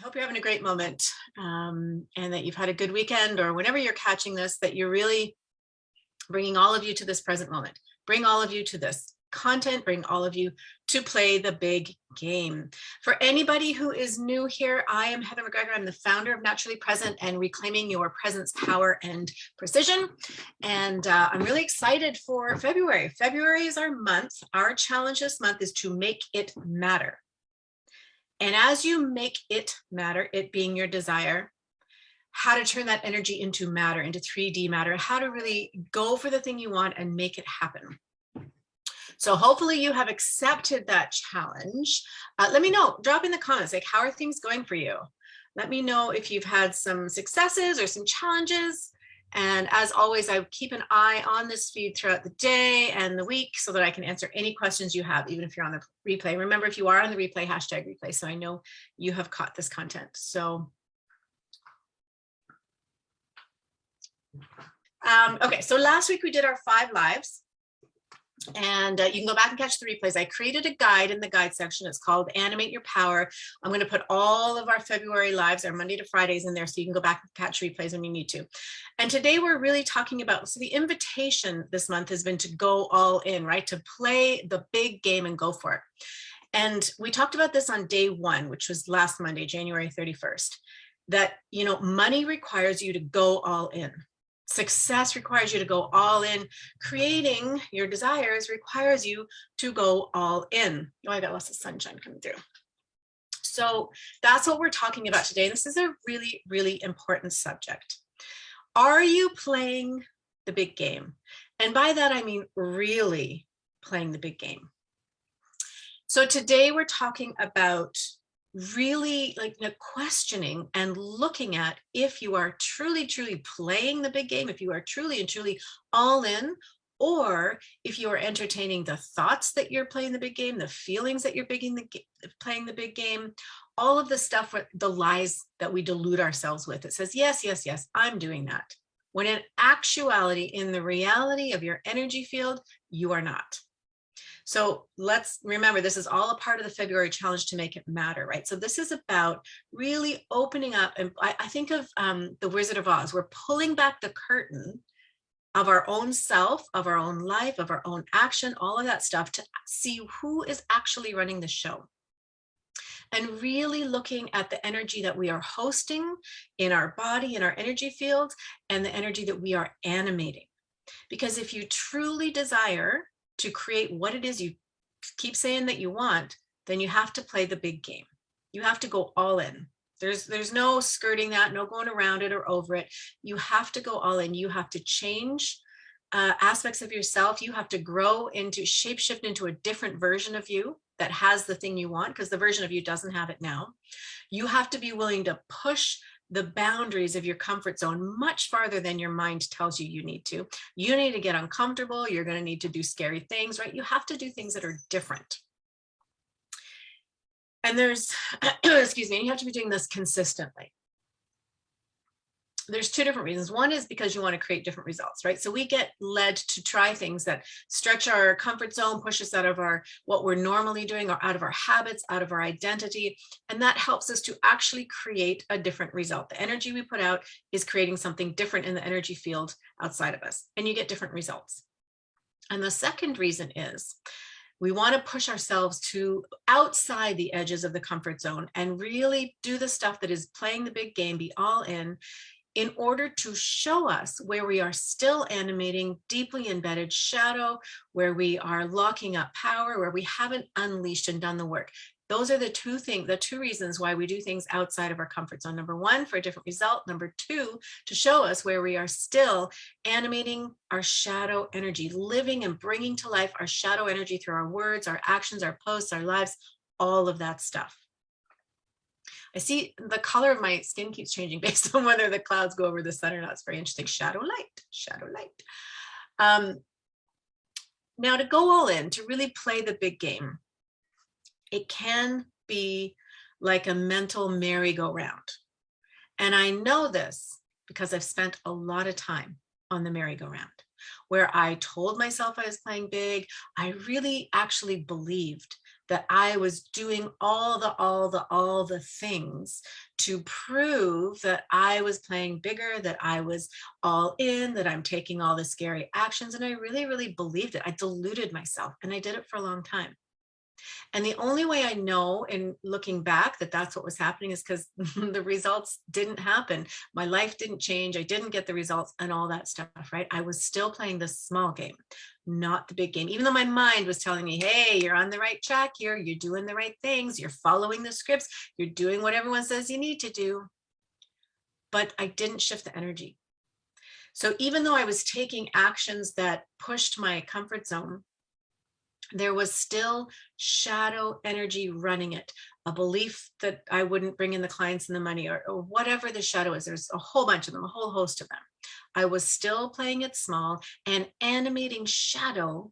hope you're having a great moment and that you've had a good weekend, or whenever you're catching this, that you're really bringing all of you to this present moment. Bring all of you to this content, bring all of you to play the big game. For anybody who is new here, I am Heather McGregor. I'm the founder of Naturally Present and Reclaiming Your Presence, Power, and Precision. And I'm really excited for February. February is our month. Our challenge this month is to make it matter. And as you make it matter, it being your desire, how to turn that energy into matter, into 3D matter, how to really go for the thing you want and make it happen. So hopefully you have accepted that challenge. Let me know, drop in the comments, like, how are things going for you? Let me know if you've had some successes or some challenges. And as always, I keep an eye on this feed throughout the day and the week so that I can answer any questions you have, even if you're on the replay. Remember, if you are on the replay, hashtag replay, so I know you have caught this content. So, okay, so last week we did our 5 lives. And you can go back and catch the replays. I created a guide in the guide section. It's called Animate Your Power. I'm going to put all of our February lives, our Monday to Fridays, in there so you can go back and catch replays when you need to. And today we're really talking about, so the invitation this month has been to go all in, right? To play the big game and go for it. And we talked about this on day 1, which was last Monday, January 31st, that, you know, money requires you to go all in. Success requires you to go all in. Creating your desires requires you to go all in. Oh, I got lots of sunshine coming through. So that's what we're talking about today. And this is a really, really important subject. Are you playing the big game? And by that, I mean really playing the big game. So today we're talking about really questioning and looking at if you are truly playing the big game, if you are truly and truly all in, or if you are entertaining the thoughts that you're playing the big game, the feelings that you're playing the big game, all of the stuff, the lies that we delude ourselves with. It says, yes, I'm doing that. When in actuality, in the reality of your energy field, you are not. So let's remember, this is all a part of the February challenge to make it matter, right? So this is about really opening up. And I think of the Wizard of Oz. We're pulling back the curtain of our own self, of our own life, of our own action, all of that stuff, to see who is actually running the show. And really looking at the energy that we are hosting in our body, in our energy fields, and the energy that we are animating. Because if you truly desire to create what it is you keep saying that you want, then you have to play the big game. You have to go all in. There's no skirting that, no going around it or over it. You have to go all in. You have to change aspects of yourself. You have to grow into, shapeshift into a different version of you that has the thing you want, because the version of you doesn't have it now. You have to be willing to push the boundaries of your comfort zone much farther than your mind tells you you need to. You need to get uncomfortable. You're going to need to do scary things, right? You have to do things that are different. And there's, excuse me, and you have to be doing this consistently. There's 2 different reasons. One is because you want to create different results, right? So we get led to try things that stretch our comfort zone, push us out of what we're normally doing, or out of our habits, out of our identity. And that helps us to actually create a different result. The energy we put out is creating something different in the energy field outside of us, and you get different results. And the second reason is we want to push ourselves to outside the edges of the comfort zone and really do the stuff that is playing the big game, be all in order to show us where we are still animating deeply embedded shadow, where we are locking up power, where we haven't unleashed and done the work. Those are the 2 reasons why we do things outside of our comfort zone. Number 1, for a different result. Number 2, to show us where we are still animating our shadow energy, living and bringing to life our shadow energy through our words, our actions, our posts, our lives, all of that stuff. I see the color of my skin keeps changing based on whether the clouds go over the sun or not. It's very interesting. Shadow light. Now, to go all in, to really play the big game, it can be like a mental merry-go-round. And I know this because I've spent a lot of time on the merry-go-round, where I told myself I was playing big. I really actually believed that I was doing all the things to prove that I was playing bigger, that I was all in, that I'm taking all the scary actions. And I really, really believed it. I deluded myself, and I did it for a long time. And the only way I know in looking back that that's what was happening is because the results didn't happen. My life didn't change. I didn't get the results and all that stuff, right? I was still playing the small game, not the big game, even though my mind was telling me, hey, you're on the right track here. You're doing the right things. You're following the scripts. You're doing what everyone says you need to do. But I didn't shift the energy. So even though I was taking actions that pushed my comfort zone, there was still shadow energy running it, a belief that I wouldn't bring in the clients and the money, or whatever the shadow is. There's a whole bunch of them, a whole host of them. I was still playing it small and animating shadow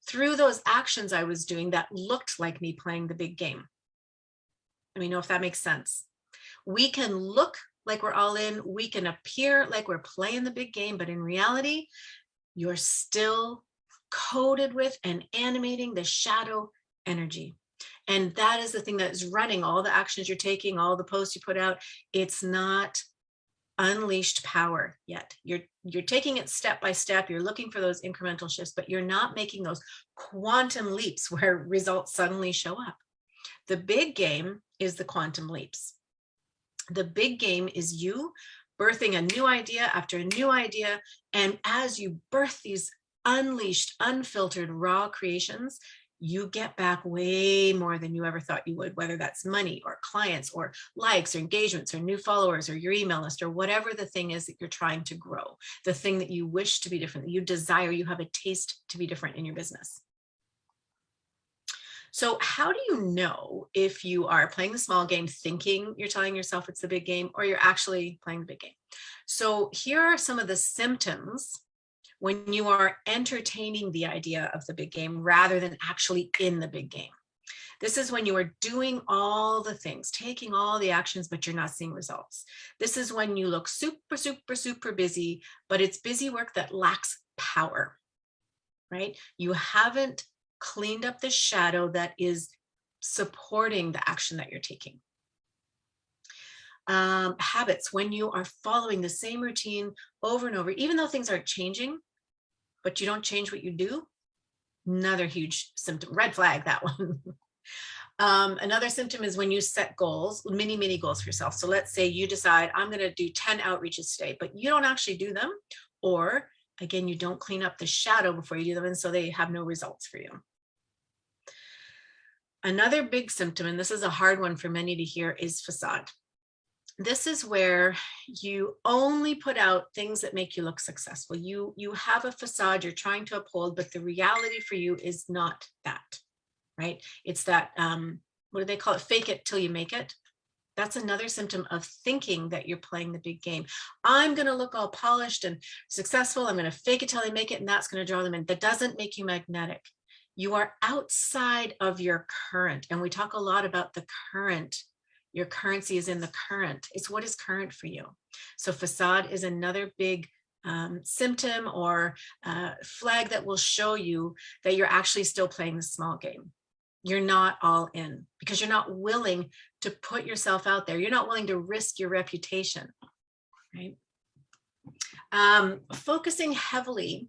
through those actions I was doing that looked like me playing the big game. Let me know if that makes sense. We can look like we're all in, we can appear like we're playing the big game, but in reality, you're still coated with and animating the shadow energy. And that is the thing that is running all the actions you're taking, all the posts you put out. It's not unleashed power yet. You're taking it step by step. You're looking for those incremental shifts, but you're not making those quantum leaps where results suddenly show up. The big game is the quantum leaps. The big game is you birthing a new idea after a new idea. And as you birth these unleashed, unfiltered, raw creations, you get back way more than you ever thought you would, whether that's money or clients or likes or engagements or new followers or your email list or whatever the thing is that you're trying to grow, the thing that you wish to be different, that you desire, you have a taste to be different in your business. So how do you know if you are playing the small game, thinking you're telling yourself it's the big game, or you're actually playing the big game? So here are some of the symptoms when you are entertaining the idea of the big game rather than actually in the big game. This is when you are doing all the things, taking all the actions, but you're not seeing results. This is when you look super, super, super busy, but it's busy work that lacks power, right? You haven't cleaned up the shadow that is supporting the action that you're taking. Habits, when you are following the same routine over and over, even though things aren't changing, but you don't change what you do. Another huge symptom, red flag, that one. Another symptom is when you set goals, mini goals for yourself. So let's say you decide I'm going to do 10 outreaches today, but you don't actually do them. Or again, you don't clean up the shadow before you do them. And so they have no results for you. Another big symptom, and this is a hard one for many to hear, is facade. This is where you only put out things that make you look successful. You have a facade you're trying to uphold, but the reality for you is not that, right? It's that, what do they call it? Fake it till you make it. That's another symptom of thinking that you're playing the big game. I'm going to look all polished and successful. I'm going to fake it till I make it, and that's going to draw them in. That doesn't make you magnetic. You are outside of your current. And we talk a lot about the current. Your currency is in the current. It's what is current for you. So facade is another big symptom or flag that will show you that you're actually still playing the small game. You're not all in because you're not willing to put yourself out there. You're not willing to risk your reputation, right? Focusing heavily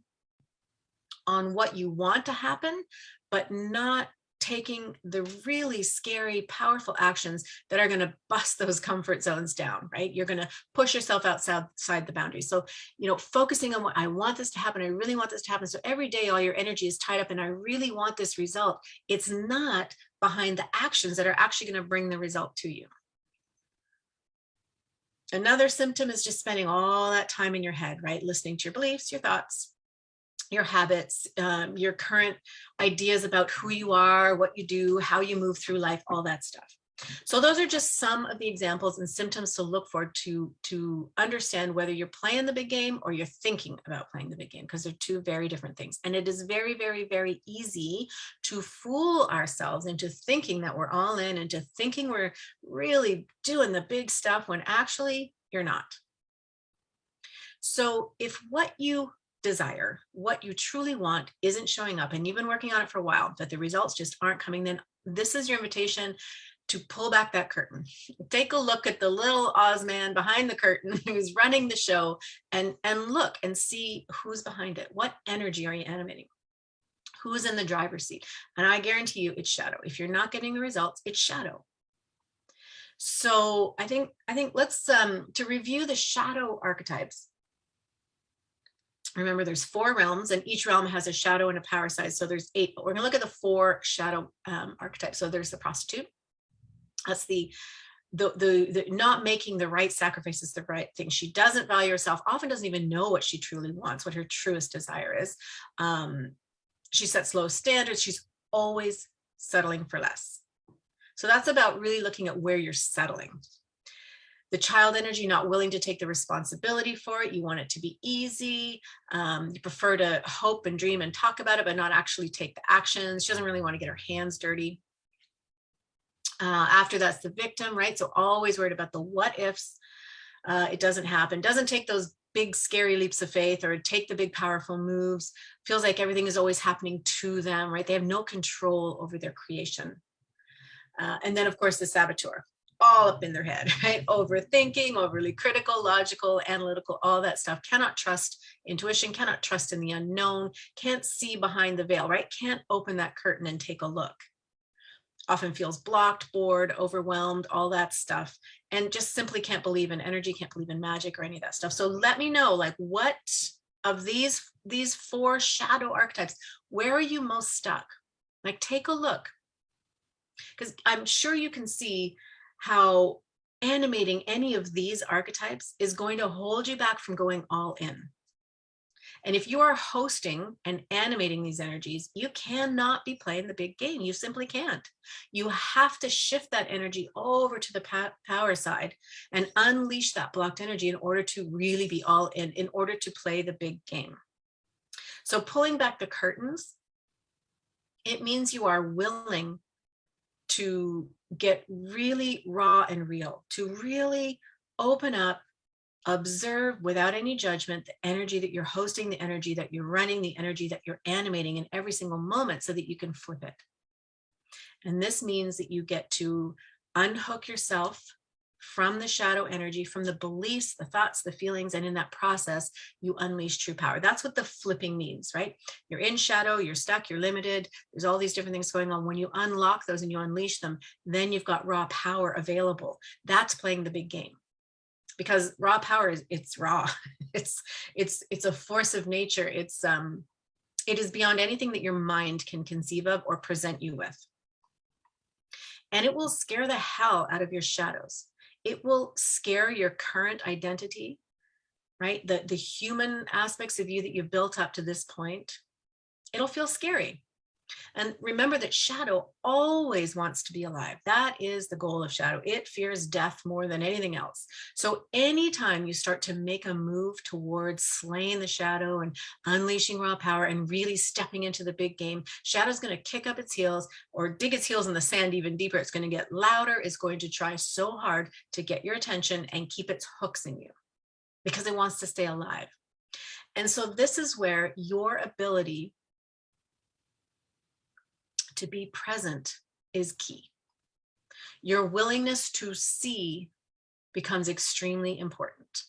on what you want to happen, but not taking the really scary, powerful actions that are going to bust those comfort zones down, right? You're going to push yourself outside the boundaries. So, focusing on what I want this to happen. I really want this to happen. So every day, all your energy is tied up and I really want this result. It's not behind the actions that are actually going to bring the result to you. Another symptom is just spending all that time in your head, right? Listening to your beliefs, your thoughts, your habits, your current ideas about who you are, what you do, how you move through life, all that stuff. So those are just some of the examples and symptoms to look for to understand whether you're playing the big game or you're thinking about playing the big game, because they're two very different things. And it is very, very, very easy to fool ourselves into thinking that we're all in, into thinking we're really doing the big stuff when actually you're not. So if what you desire, what you truly want, isn't showing up and you've been working on it for a while, but the results just aren't coming, then this is your invitation to pull back that curtain. Take a look at the little Oz man behind the curtain who's running the show, and look and see who's behind it. What energy are you animating? Who's in the driver's seat? And I guarantee you it's shadow. If you're not getting the results, it's shadow. So I think let's to review the shadow archetypes. Remember, there's 4 realms, and each realm has a shadow and a power side. So there's 8, but we're gonna look at the 4 shadow archetypes. So there's the prostitute. That's the not making the right sacrifices, the right thing. She doesn't value herself, often doesn't even know what she truly wants, what her truest desire is. She sets low standards. She's always settling for less. So that's about really looking at where you're settling. The child energy, not willing to take the responsibility for it. You want it to be easy. You prefer to hope and dream and talk about it, but not actually take the actions. She doesn't really want to get her hands dirty. After that's the victim, right? So always worried about the what ifs. It doesn't happen. Doesn't take those big scary leaps of faith or take the big powerful moves. Feels like everything is always happening to them, right? They have no control over their creation. And then of course the saboteur, all up in their head, right? Overthinking, overly critical, logical, analytical, all that stuff. Cannot trust intuition, cannot trust in the unknown, can't see behind the veil, right? Can't open that curtain and take a look. Often feels blocked, bored, overwhelmed, all that stuff, and just simply can't believe in energy, can't believe in magic or any of that stuff. So let me know, like, what of these 4 shadow archetypes, where are you most stuck? Like, take a look, because I'm sure you can see how animating any of these archetypes is going to hold you back from going all in. And if you are hosting and animating these energies, you cannot be playing the big game. You simply can't. You have to shift that energy over to the power side and unleash that blocked energy in order to really be all in order to play the big game. So pulling back the curtains, it means you are willing to get really raw and real, to really open up, observe without any judgment the energy that you're hosting, the energy that you're running, the energy that you're animating in every single moment so that you can flip it. And this means that you get to unhook yourself from the shadow energy, from the beliefs, the thoughts, the feelings, and in that process, you unleash true power. That's what the flipping means, right? You're in shadow, you're stuck, you're limited. There's all these different things going on. When you unlock those and you unleash them, then you've got raw power available. That's playing the big game. Because raw power it's raw. It's a force of nature. It is beyond anything that your mind can conceive of or present you with. And it will scare the hell out of your shadows. It will scare your current identity, right? The human aspects of you that you've built up to this point. It'll feel scary. And remember that shadow always wants to be alive. That is the goal of shadow. It fears death more than anything else. So anytime you start to make a move towards slaying the shadow and unleashing raw power and really stepping into the big game, shadow's going to kick up its heels or dig its heels in the sand even deeper. It's going to get louder. It's going to try so hard to get your attention and keep its hooks in you because it wants to stay alive. And so this is where your ability to be present is key. Your willingness to see becomes extremely important.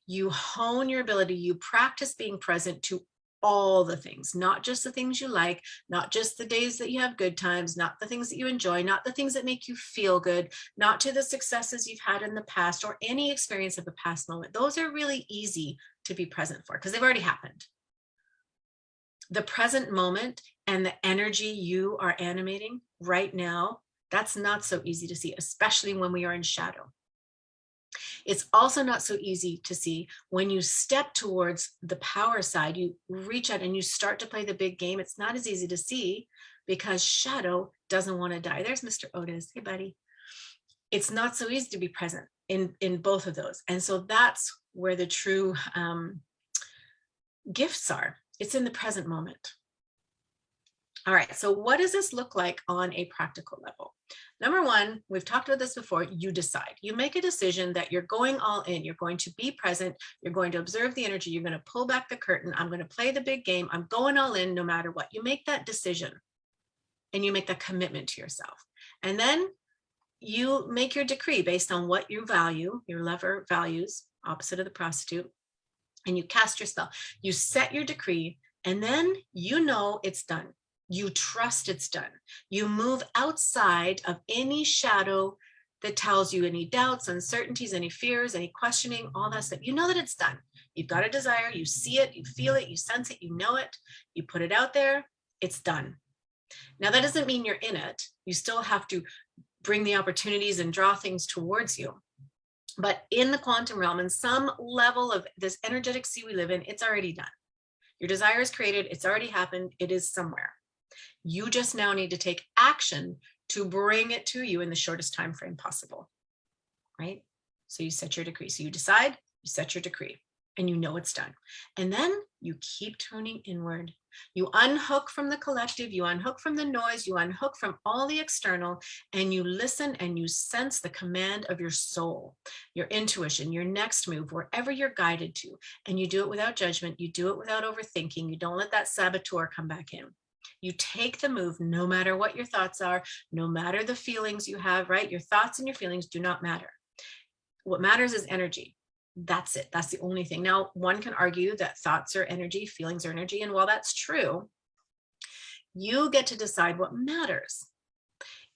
You hone your ability, you practice being present to all the things, not just the things you like, not just the days that you have good times, not the things that you enjoy, not the things that make you feel good, not to the successes you've had in the past or any experience of a past moment. Those are really easy to be present for because they've already happened. The present moment and the energy you are animating right now, that's not so easy to see, especially when we are in shadow. It's also not so easy to see when you step towards the power side, you reach out and you start to play the big game. It's not as easy to see because shadow doesn't want to die. There's Mr. Otis. Hey, buddy. It's not so easy to be present in both of those. And so that's where the true gifts are. It's in the present moment. All right, so what does this look like on a practical level? Number one, we've talked about this before, you decide. You make a decision that you're going all in, you're going to be present, you're going to observe the energy, you're going to pull back the curtain, I'm going to play the big game, I'm going all in no matter what. You make that decision and you make that commitment to yourself. And then you make your decree based on what you value, your lover values, opposite of the prostitute, and you cast your spell. You set your decree, and then you know it's done. You trust it's done. You move outside of any shadow that tells you any doubts, uncertainties, any fears, any questioning, all that stuff. You know that it's done. You've got a desire, you see it, you feel it, you sense it, you know it, you put it out there, it's done. Now, that doesn't mean you're in it. You still have to bring the opportunities and draw things towards you. But in the quantum realm, in some level of this energetic sea we live in, it's already done. Your desire is created, it's already happened, it is somewhere. You just now need to take action to bring it to you in the shortest time frame possible, right? So you set your decree. So you decide, you set your decree, and you know it's done. And then you keep tuning inward. You unhook from the collective, you unhook from the noise, you unhook from all the external, and you listen and you sense the command of your soul, your intuition, your next move, wherever you're guided to. And you do it without judgment. You do it without overthinking. You don't let that saboteur come back in. You take the move no matter what your thoughts are, no matter the feelings you have, right? Your thoughts and your feelings do not matter. What matters is energy. That's it. That's the only thing. Now, one can argue that thoughts are energy, feelings are energy. And while that's true, you get to decide what matters.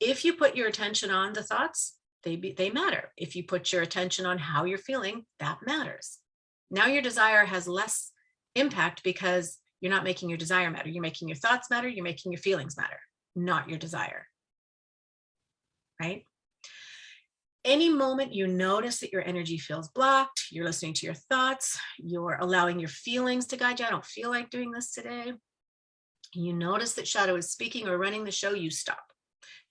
If you put your attention on the thoughts, they matter. If you put your attention on how you're feeling, that matters. Now your desire has less impact because you're not making your desire matter. You're making your thoughts matter. You're making your feelings matter, not your desire, right? Any moment you notice that your energy feels blocked, you're listening to your thoughts, you're allowing your feelings to guide you. I don't feel like doing this today. You notice that shadow is speaking or running the show, you stop.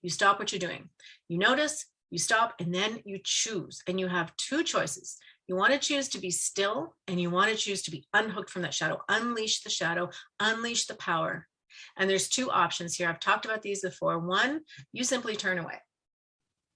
You stop what you're doing. You notice, you stop, and then you choose. And you have two choices. You want to choose to be still, and you want to choose to be unhooked from that shadow. Unleash the shadow, unleash the power. And there's two options here. I've talked about these before. One, you simply turn away.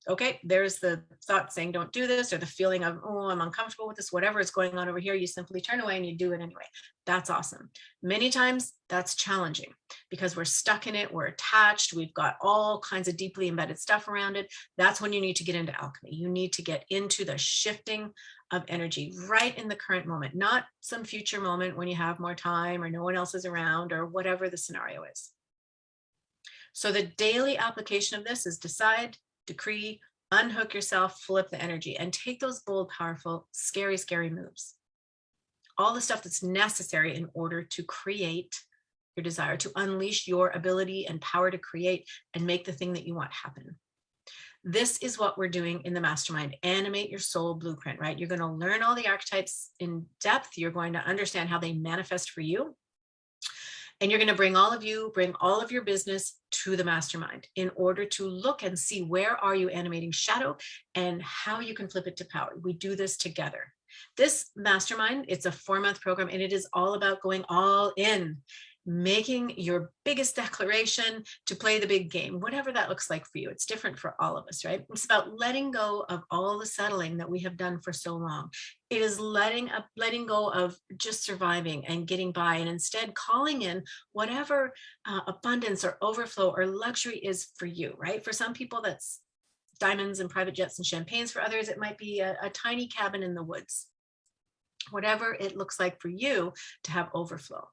Okay, there's the thought saying don't do this, or the feeling of, oh, I'm uncomfortable with this, whatever is going on over here. You simply turn away and you do it anyway. That's awesome. Many times that's challenging because we're stuck in it, we're attached, we've got all kinds of deeply embedded stuff around it. That's when you need to get into alchemy. You need to get into the shifting of energy right in the current moment, not some future moment when you have more time or no one else is around or whatever the scenario is. So the daily application of this is decide, decree, unhook yourself, flip the energy, and take those bold, powerful, scary, scary moves. All the stuff that's necessary in order to create your desire, to unleash your ability and power to create and make the thing that you want happen. This is what we're doing in the mastermind. Animate your soul blueprint, right? You're going to learn all the archetypes in depth. You're going to understand how they manifest for you. And you're going to bring all of your business to the mastermind in order to look and see where are you animating shadow and how you can flip it to power. We do this together. This mastermind, it's a 4-month program, and it is all about going all in, making your biggest declaration to play the big game, whatever that looks like for you. It's different for all of us, right? It's about letting go of all the settling that we have done for so long. It is letting go of just surviving and getting by, and instead calling in whatever abundance or overflow or luxury is for you, right? For some people, that's diamonds and private jets and champagnes. For others, it might be a tiny cabin in the woods. Whatever it looks like for you to have overflow.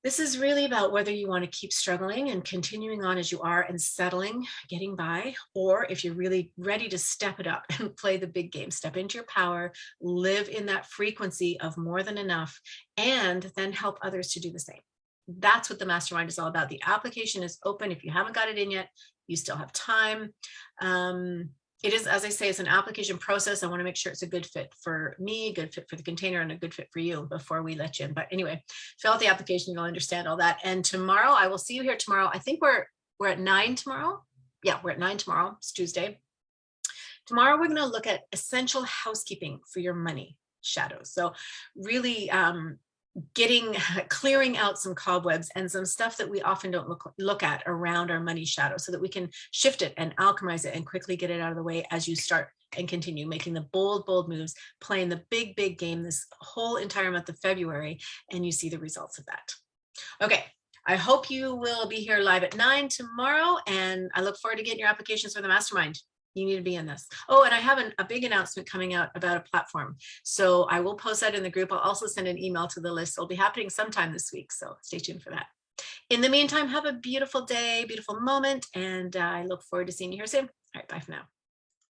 This is really about whether you want to keep struggling and continuing on as you are and settling, getting by, or if you're really ready to step it up and play the big game, step into your power, live in that frequency of more than enough, and then help others to do the same. That's what the mastermind is all about. The application is open. If you haven't got it in yet, you still have time. It is, as I say, it's an application process. I want to make sure it's a good fit for me, good fit for the container, and a good fit for you before we let you in. But anyway, fill out the application, you'll understand all that. And tomorrow, I will see you here tomorrow. I think we're at 9 tomorrow. Yeah, we're at 9 tomorrow. It's Tuesday. Tomorrow, we're going to look at essential housekeeping for your money shadows. So really clearing out some cobwebs and some stuff that we often don't look at around our money shadow, so that we can shift it and alchemize it and quickly get it out of the way as you start and continue making the bold moves, playing the big game this whole entire month of February, and you see the results of that. Okay, I hope you will be here live at 9 tomorrow, and I look forward to getting your applications for the mastermind. You need to be in this. Oh, and I have a big announcement coming out about a platform. So I will post that in the group. I'll also send an email to the list. It'll be happening sometime this week. So stay tuned for that. In the meantime, have a beautiful day, beautiful moment. And I look forward to seeing you here soon. All right, bye for now.